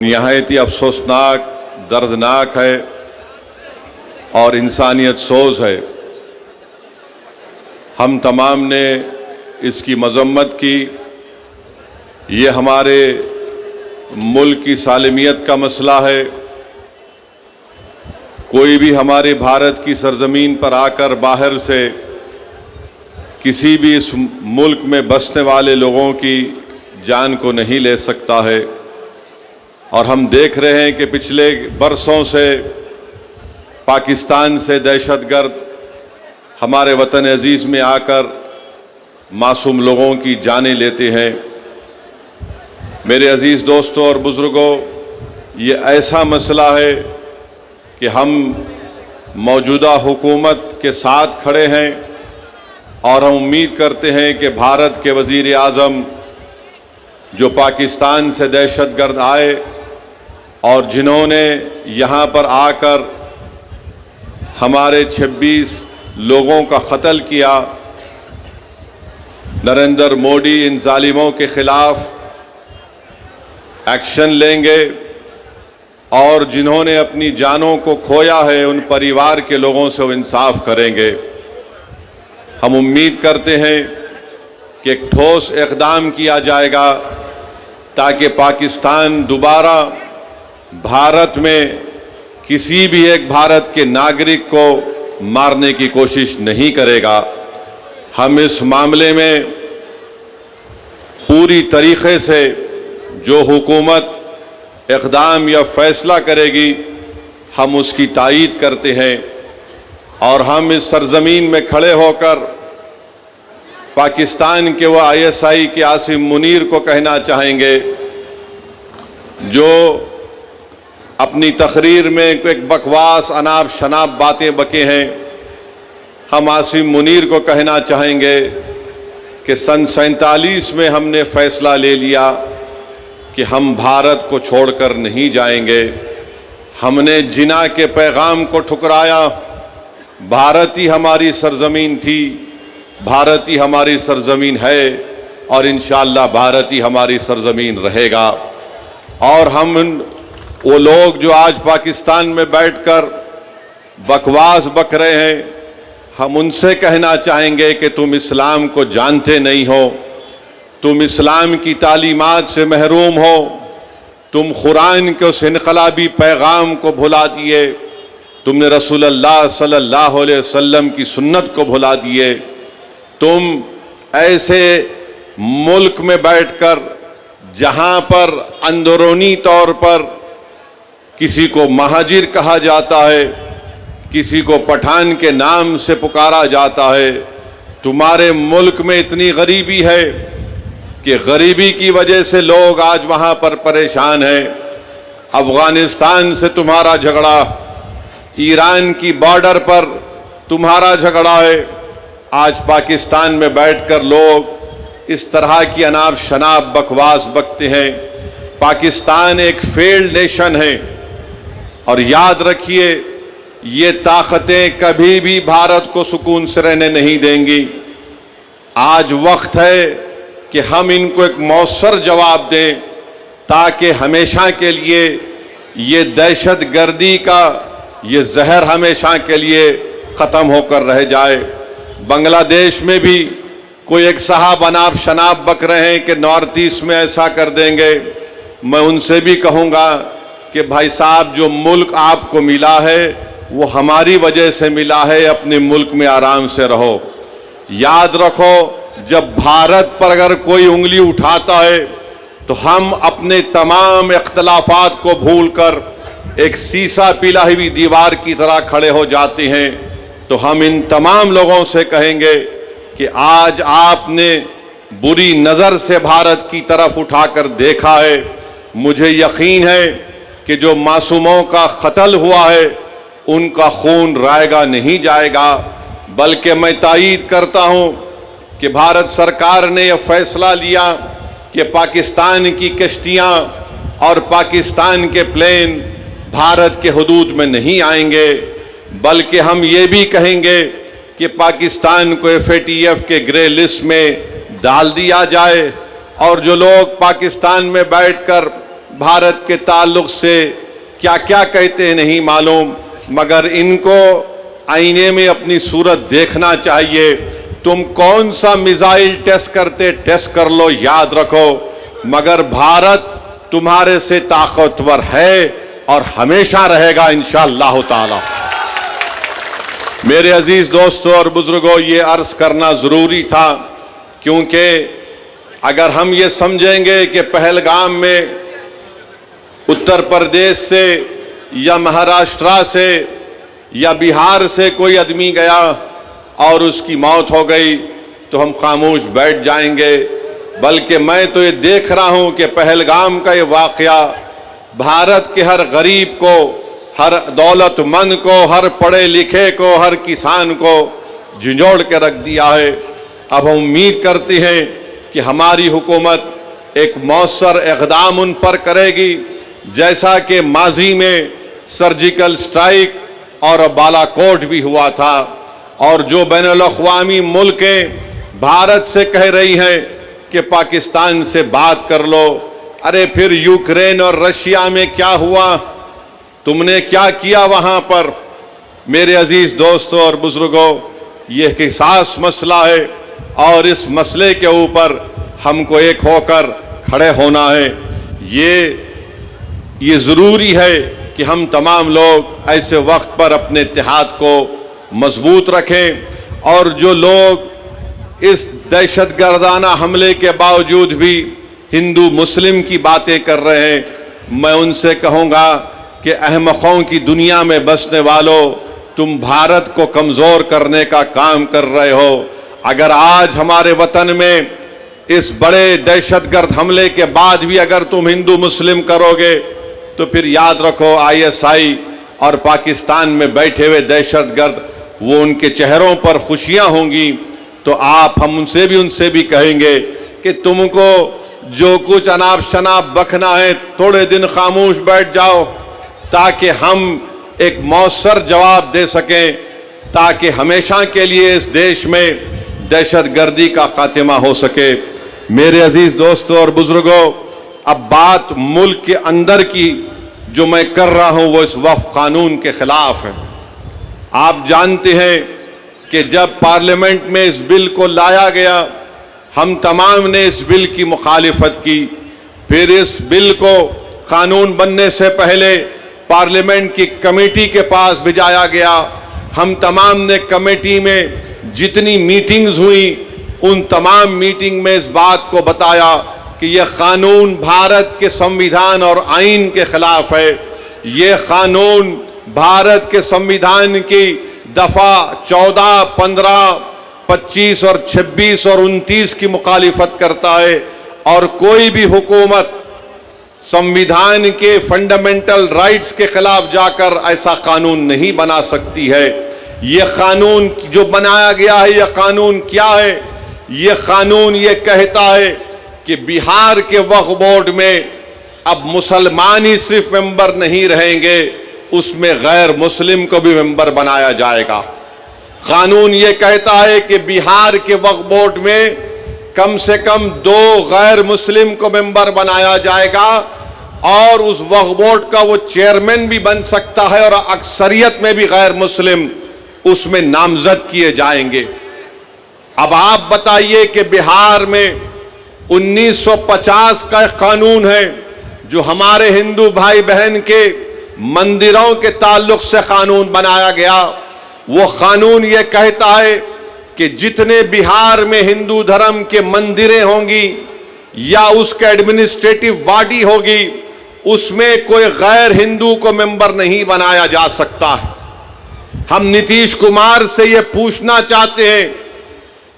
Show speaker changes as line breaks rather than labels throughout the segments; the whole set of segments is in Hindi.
निहायत ही अफसोसनाक, दर्दनाक है और इंसानियत सोज है। हम तमाम ने इसकी मजम्मत की। ये हमारे मुल्क की सालिमियत का मसला है। कोई भी हमारे भारत की सरजमीन पर आकर बाहर से किसी भी इस मुल्क में बसने वाले लोगों की जान को नहीं ले सकता है। और हम देख रहे हैं कि पिछले बरसों से पाकिस्तान से दहशतगर्द हमारे वतन अजीज़ में आकर मासूम लोगों की जानें लेते हैं। मेरे अजीज़ दोस्तों और बुज़ुर्गों, ये ऐसा मसला है कि हम मौजूदा हुकूमत के साथ खड़े हैं और हम उम्मीद करते हैं कि भारत के वज़ीर आज़म जो पाकिस्तान से दहशतगर्द आए और जिन्होंने यहाँ पर आकर हमारे 26 लोगों का कत्ल किया, नरेंद्र मोदी इन जालिमों के खिलाफ एक्शन लेंगे और जिन्होंने अपनी जानों को खोया है उन परिवार के लोगों से वो इंसाफ करेंगे। हम उम्मीद करते हैं कि एक ठोस इक़दाम किया जाएगा ताकि पाकिस्तान दोबारा भारत में किसी भी एक भारत के नागरिक को मारने की कोशिश नहीं करेगा। हम इस मामले में पूरी तरीके से जो हुकूमत इक़दाम या फैसला करेगी हम उसकी तायीद करते हैं और हम इस सरजमीन में खड़े होकर पाकिस्तान के वह ISI के आसिम मुनीर को कहना चाहेंगे जो अपनी तकरीर में एक बकवास अनाप शनाप बातें बके हैं। हम आसिम मुनीर को कहना चाहेंगे कि सन 47 में हमने फैसला ले लिया कि हम भारत को छोड़कर नहीं जाएंगे। हमने जिना के पैगाम को ठुकराया। भारत ही हमारी सरजमीन थी, भारत ही हमारी सरजमीन है और इंशाअल्लाह भारत ही हमारी सरजमीन रहेगा। और हम वो लोग जो आज पाकिस्तान में बैठकर बकवास बक रहे हैं, हम उनसे कहना चाहेंगे कि तुम इस्लाम को जानते नहीं हो, तुम इस्लाम की तालीमात से महरूम हो, तुम कुरान के उस इनकलाबी पैगाम को भुला दिए, तुमने रसूलुल्लाह सल्लल्लाहु अलैहि वसल्लम की सुन्नत को भुला दिए। तुम ऐसे मुल्क में बैठकर जहां पर अंदरूनी तौर पर किसी को महाजिर कहा जाता है, किसी को पठान के नाम से पुकारा जाता है, तुम्हारे मुल्क में इतनी गरीबी है कि गरीबी की वजह से लोग आज वहां पर परेशान हैं। अफगानिस्तान से तुम्हारा झगड़ा, ईरान की बॉर्डर पर तुम्हारा झगड़ा है। आज पाकिस्तान में बैठकर लोग इस तरह की अनाप शनाप बकवास बकते हैं। पाकिस्तान एक फेल्ड नेशन है और याद रखिए ये ताकतें कभी भी भारत को सुकून से रहने नहीं देंगी। आज वक्त है कि हम इनको एक मौसर जवाब दें ताकि हमेशा के लिए ये दहशतगर्दी का ये जहर हमेशा के लिए ख़त्म होकर रह जाए। बांग्लादेश में भी कोई एक साहब अनाप शनाप बक रहे हैं कि नॉर्थ ईस्ट में ऐसा कर देंगे। मैं उनसे भी कहूँगा कि भाई साहब, जो मुल्क आपको मिला है वो हमारी वजह से मिला है, अपने मुल्क में आराम से रहो। याद रखो, जब भारत पर अगर कोई उंगली उठाता है तो हम अपने तमाम इख्तलाफात को भूलकर एक सीसा पिला हुई दीवार की तरह खड़े हो जाते हैं। तो हम इन तमाम लोगों से कहेंगे कि आज आपने बुरी नज़र से भारत की तरफ उठाकर देखा है। मुझे यकीन है कि जो मासूमों का कत्ल हुआ है उनका खून रायगा नहीं जाएगा। बल्कि मैं तायीद करता हूँ कि भारत सरकार ने यह फैसला लिया कि पाकिस्तान की कश्तियाँ और पाकिस्तान के प्लेन भारत के हुदूद में नहीं आएंगे। बल्कि हम ये भी कहेंगे कि पाकिस्तान को FATF के ग्रे लिस्ट में डाल दिया जाए और जो लोग पाकिस्तान में बैठकर भारत के ताल्लुक से क्या क्या कहते हैं नहीं मालूम, मगर इनको आईने में अपनी सूरत देखना चाहिए। तुम कौन सा मिसाइल टेस्ट करते टेस्ट कर लो, याद रखो, मगर भारत तुम्हारे से ताकतवर है और हमेशा रहेगा इंशाअल्लाह ताला। मेरे अजीज दोस्तों और बुजुर्गों, ये अर्ज करना जरूरी था, क्योंकि अगर हम ये समझेंगे कि पहलगाम में उत्तर प्रदेश से या महाराष्ट्र से या बिहार से कोई आदमी गया और उसकी मौत हो गई तो हम खामोश बैठ जाएंगे, बल्कि मैं तो ये देख रहा हूं कि पहलगाम का ये वाक़या भारत के हर गरीब को, हर दौलतमंद को, हर पढ़े लिखे को, हर किसान को झंझोड़ के रख दिया है। अब हम उम्मीद करते हैं कि हमारी हुकूमत एक मौसर इक़दाम उन पर करेगी, जैसा कि माजी में सर्जिकल स्ट्राइक और बालाकोट भी हुआ था, और जो बैनुल-अक़वामी मुल्कें भारत से कह रही हैं कि पाकिस्तान से बात कर लो। अरे फिर यूक्रेन और रशिया में क्या हुआ, तुमने क्या किया वहाँ पर? मेरे अजीज दोस्तों और बुजुर्गों, ये एक हिसास मसला है और इस मसले के ऊपर हमको एक होकर खड़े होना है। ये ज़रूरी है कि हम तमाम लोग ऐसे वक्त पर अपने इत्तेहाद को मजबूत रखें, और जो लोग इस दहशतगर्दाना हमले के बावजूद भी हिंदू मुस्लिम की बातें कर रहे हैं, मैं उनसे कहूँगा कि अहमकों की दुनिया में बसने वालों, तुम भारत को कमज़ोर करने का काम कर रहे हो। अगर आज हमारे वतन में इस बड़े दहशतगर्द हमले के बाद भी अगर तुम हिंदू मुस्लिम करोगे, तो फिर याद रखो ISI और पाकिस्तान में बैठे हुए दहशतगर्द, वो उनके चेहरों पर खुशियां होंगी। तो हम उनसे भी कहेंगे कि तुमको जो कुछ अनाप शनाप बकना है, थोड़े दिन खामोश बैठ जाओ, ताकि हम एक मौसर जवाब दे सकें, ताकि हमेशा के लिए इस देश में दहशतगर्दी का खात्मा हो सके। मेरे अजीज दोस्तों और बुजुर्गों, अब बात मुल्क के अंदर की जो मैं कर रहा हूं वो इस वक्फ कानून के खिलाफ है। आप जानते हैं कि जब पार्लियामेंट में इस बिल को लाया गया, हम तमाम ने इस बिल की मुखालिफत की। फिर इस बिल को कानून बनने से पहले पार्लियामेंट की कमेटी के पास भिजाया गया। हम तमाम ने कमेटी में जितनी मीटिंग्स हुई, उन तमाम मीटिंग में इस बात को बताया कि यह कानून भारत के संविधान और आइन के खिलाफ है। यह कानून भारत के संविधान की दफा 14, 15, 25 और 26 और 29 की मुखालिफत करता है, और कोई भी हुकूमत संविधान के फंडामेंटल राइट्स के खिलाफ जाकर ऐसा कानून नहीं बना सकती है। यह कानून जो बनाया गया है, यह कानून क्या है? यह कानून ये कहता है कि बिहार के वक्फ बोर्ड में अब मुसलमान ही सिर्फ मेंबर नहीं रहेंगे, उसमें गैर मुस्लिम को भी मेंबर बनाया जाएगा। कानून ये कहता है कि बिहार के वक्फ बोर्ड में कम से कम 2 गैर मुस्लिम को मेंबर बनाया जाएगा, और उस वक्फ बोर्ड का वो चेयरमैन भी बन सकता है, और अक्सरियत में भी गैर मुस्लिम उसमें नामजद किए जाएंगे। अब आप बताइए कि बिहार में 1950 का कानून है जो हमारे हिंदू भाई बहन के मंदिरों के ताल्लुक से कानून बनाया गया। वो कानून ये कहता है कि जितने बिहार में हिंदू धर्म के मंदिरें होंगी या उसके एडमिनिस्ट्रेटिव बॉडी होगी, उसमें कोई गैर हिंदू को मेंबर नहीं बनाया जा सकता है। हम नीतीश कुमार से ये पूछना चाहते हैं,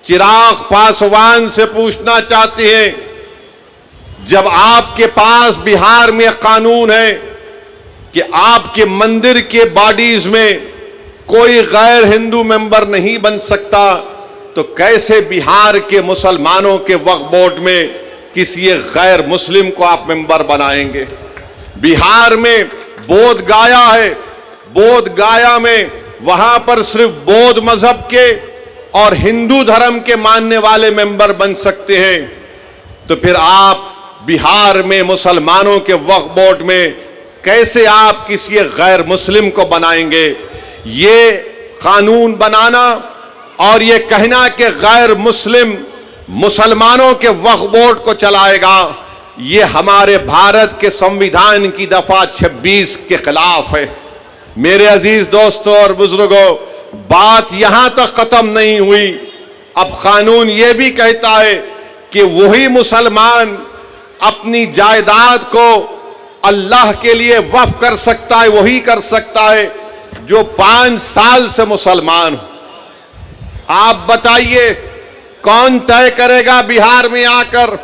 चिराग पासवान से पूछना चाहते हैं, जब आपके पास बिहार में कानून है कि आपके मंदिर के बॉडीज में कोई गैर हिंदू मेंबर नहीं बन सकता, तो कैसे बिहार के मुसलमानों के वक्फ बोर्ड में किसी गैर मुस्लिम को आप मेंबर बनाएंगे? बिहार में बोध गाया है, बोध गाया में वहां पर सिर्फ बौद्ध मजहब के और हिंदू धर्म के मानने वाले मेंबर बन सकते हैं। तो फिर आप बिहार में मुसलमानों के वक्फ बोर्ड में कैसे आप किसी गैर मुस्लिम को बनाएंगे? ये कानून बनाना और ये कहना कि गैर मुस्लिम मुसलमानों के वक्फ बोर्ड को चलाएगा, ये हमारे भारत के संविधान की दफा 26 के खिलाफ है। मेरे अजीज दोस्तों और बुजुर्गों, बात यहां तक खत्म नहीं हुई। अब कानून ये भी कहता है कि वही मुसलमान अपनी जायदाद को अल्लाह के लिए वक्फ कर सकता है, वही कर सकता है जो 5 साल से मुसलमान हो। आप बताइए कौन तय करेगा बिहार में आकर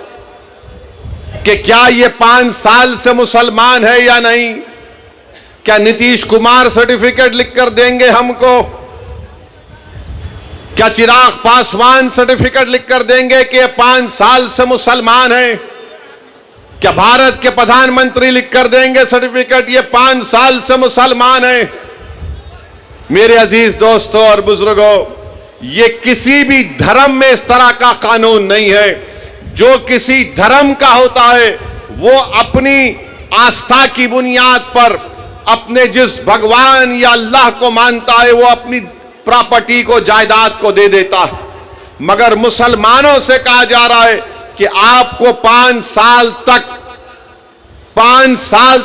कि क्या ये 5 साल से मुसलमान है या नहीं? क्या नीतीश कुमार सर्टिफिकेट लिखकर देंगे हमको? क्या चिराग पासवान सर्टिफिकेट लिखकर देंगे कि 5 साल से मुसलमान है? क्या भारत के प्रधानमंत्री लिखकर देंगे सर्टिफिकेट ये 5 साल से मुसलमान है? मेरे अजीज दोस्तों और बुजुर्गों, ये किसी भी धर्म में इस तरह का कानून नहीं है। जो किसी धर्म का होता है वो अपनी आस्था की बुनियाद पर अपने जिस भगवान या अल्लाह को मानता है वो अपनी प्रॉपर्टी को, जायदाद को दे देता है। मगर मुसलमानों से कहा जा रहा है कि आपको 5 साल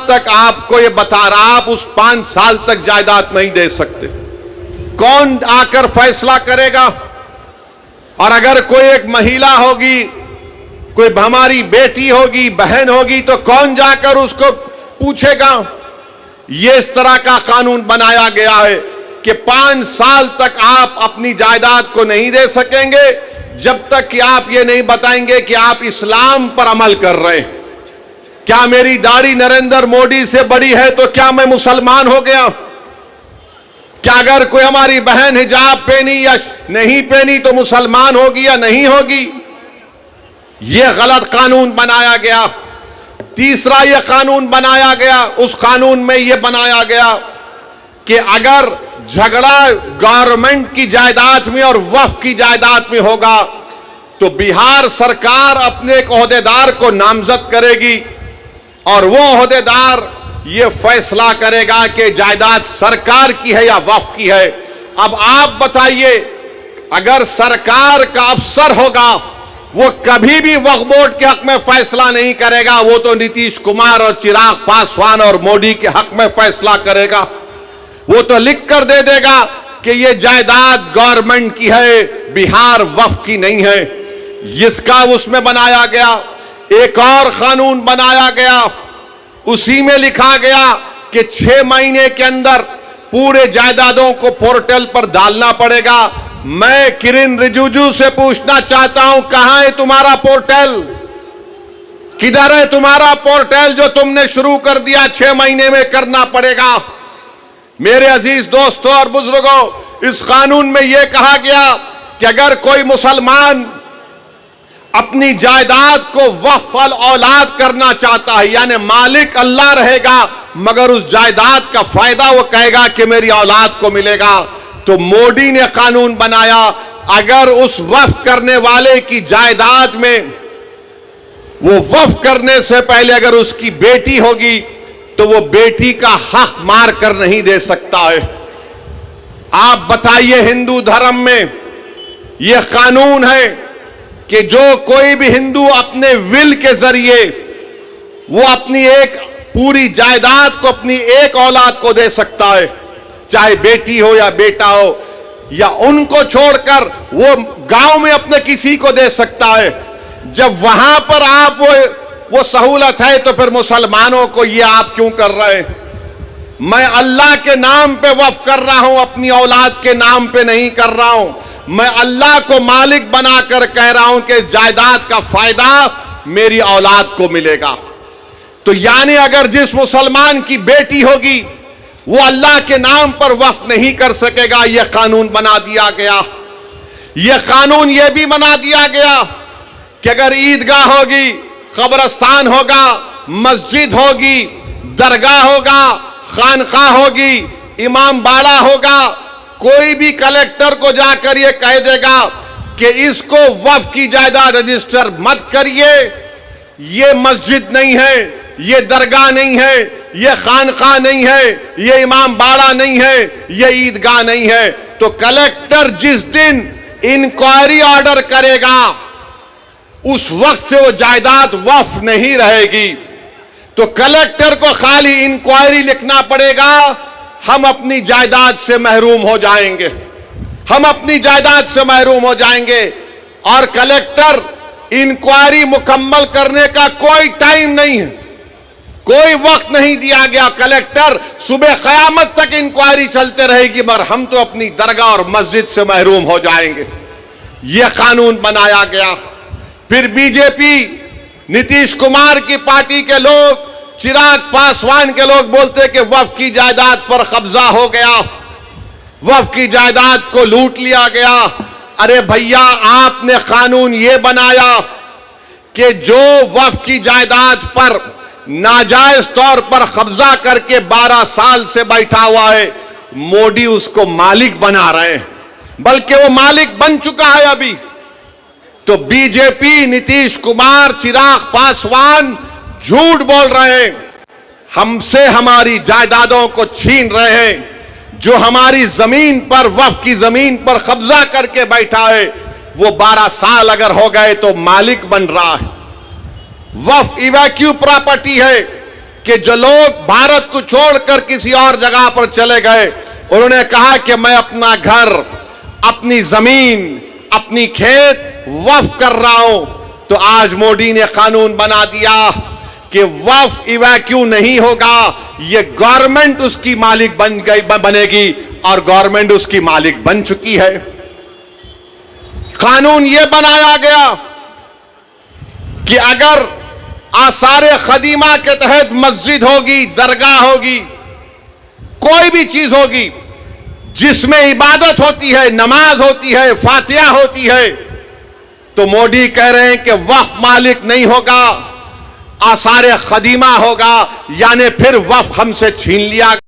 तक आपको ये बता रहा, आप उस 5 साल तक जायदाद नहीं दे सकते। कौन आकर फैसला करेगा? और अगर कोई एक महिला होगी, कोई हमारी बेटी होगी, बहन होगी, तो कौन जाकर उसको पूछेगा? ये इस तरह का कानून बनाया गया है कि 5 साल तक आप अपनी जायदाद को नहीं दे सकेंगे जब तक कि आप ये नहीं बताएंगे कि आप इस्लाम पर अमल कर रहे हैं। क्या मेरी दाढ़ी नरेंद्र मोदी से बड़ी है तो क्या मैं मुसलमान हो गया? क्या अगर कोई हमारी बहन हिजाब पहनी या नहीं पहनी तो मुसलमान होगी या नहीं होगी? यह गलत कानून बनाया गया। तीसरा यह कानून बनाया गया, उस कानून में यह बनाया गया कि अगर झगड़ा गवर्नमेंट की जायदाद में और वक्फ की जायदाद में होगा तो बिहार सरकार अपने एक ओहदेदार को नामजद करेगी और वो ओहदेदार ये फैसला करेगा कि जायदाद सरकार की है या वक्फ की है। अब आप बताइए, अगर सरकार का अफसर होगा वो कभी भी वक्फ बोर्ड के हक में फैसला नहीं करेगा, वो तो नीतीश कुमार और चिराग पासवान और मोदी के हक में फैसला करेगा। वो तो लिख कर दे देगा कि ये जायदाद गवर्नमेंट की है, बिहार वक्फ की नहीं है। इसका उसमें बनाया गया। एक और कानून बनाया गया, उसी में लिखा गया कि 6 महीने के अंदर पूरे जायदादों को पोर्टल पर डालना पड़ेगा। मैं किरण रिजिजू से पूछना चाहता हूं, कहां है तुम्हारा पोर्टल? किधर है तुम्हारा पोर्टल जो तुमने शुरू कर दिया? 6 महीने में करना पड़ेगा। मेरे अजीज दोस्तों और बुजुर्गों, इस कानून में यह कहा गया कि अगर कोई मुसलमान अपनी जायदाद को वक्फ औलाद करना चाहता है, यानी मालिक अल्लाह रहेगा मगर उस जायदाद का फायदा वो कहेगा कि मेरी औलाद को मिलेगा, तो मोदी ने कानून बनाया अगर उस वक्फ करने वाले की जायदाद में वो वक्फ करने से पहले अगर उसकी बेटी होगी तो वो बेटी का हक मार कर नहीं दे सकता है। आप बताइए, हिंदू धर्म में यह कानून है कि जो कोई भी हिंदू अपने विल के जरिए वो अपनी एक पूरी जायदाद को अपनी एक औलाद को दे सकता है, चाहे बेटी हो या बेटा हो, या उनको छोड़कर वो गांव में अपने किसी को दे सकता है। जब वहां पर आप वो सहूलत है तो फिर मुसलमानों को ये आप क्यों कर रहे हैं? मैं अल्लाह के नाम पे वक्फ कर रहा हूं, अपनी औलाद के नाम पे नहीं कर रहा हूं। मैं अल्लाह को मालिक बनाकर कह रहा हूं कि जायदाद का फायदा मेरी औलाद को मिलेगा। तो यानी अगर जिस मुसलमान की बेटी होगी वो अल्लाह के नाम पर वक्फ नहीं कर सकेगा, यह कानून बना दिया गया। यह कानून यह भी बना दिया गया कि अगर ईदगाह होगी, कब्रस्तान होगा, मस्जिद होगी, दरगाह होगा, खानकाह होगी, इमाम बाड़ा होगा, कोई भी कलेक्टर को जाकर यह कह देगा कि इसको वक्फ की जायदाद रजिस्टर मत करिए, ये मस्जिद नहीं है, ये दरगाह नहीं है, ये खानका नहीं है, ये इमाम बाड़ा नहीं है, ये ईदगाह नहीं है, तो कलेक्टर जिस दिन इंक्वायरी ऑर्डर करेगा उस वक्त से वो जायदाद वक्फ नहीं रहेगी। तो कलेक्टर को खाली इंक्वायरी लिखना पड़ेगा, हम अपनी जायदाद से महरूम हो जाएंगे, हम अपनी जायदाद से महरूम हो जाएंगे। और कलेक्टर इंक्वायरी मुकम्मल करने का कोई टाइम नहीं है, कोई वक्त नहीं दिया गया। कलेक्टर सुबह क़यामत तक इंक्वायरी चलते रहेगी, मगर हम तो अपनी दरगाह और मस्जिद से महरूम हो जाएंगे। यह कानून बनाया गया। फिर बीजेपी, नीतीश कुमार की पार्टी के लोग, चिराग पासवान के लोग बोलते कि वक्फ की जायदाद पर कब्जा हो गया, वक्फ की जायदाद को लूट लिया गया। अरे भैया, आपने कानून यह बनाया कि जो वक्फ की जायदाद पर नाजायज तौर पर कब्जा करके 12 साल से बैठा हुआ है, मोदी उसको मालिक बना रहे हैं, बल्कि वो मालिक बन चुका है अभी। तो बीजेपी, नीतीश कुमार, चिराग पासवान झूठ बोल रहे हैं, हमसे हमारी जायदादों को छीन रहे हैं। जो हमारी जमीन पर, वक्फ की जमीन पर कब्जा करके बैठा है, वो 12 साल अगर हो गए तो मालिक बन रहा है। वक्फ इवैक्यू प्रॉपर्टी है कि जो लोग भारत को छोड़कर किसी और जगह पर चले गए, उन्होंने कहा कि मैं अपना घर, अपनी जमीन, अपनी खेत वक्फ कर रहा हूं। तो आज मोदी ने कानून बना दिया कि वक्फ इवैक्यू नहीं होगा, ये गवर्नमेंट उसकी मालिक बनेगी, और गवर्नमेंट उसकी मालिक बन चुकी है। कानून यह बनाया गया कि अगर आसारे खदीमा के तहत मस्जिद होगी, दरगाह होगी, कोई भी चीज होगी जिसमें इबादत होती है, नमाज होती है, फातिहा होती है, तो मोदी कह रहे हैं कि वक्फ मालिक नहीं होगा, आसारे खदीमा होगा, यानी फिर वक्फ हमसे छीन लिया।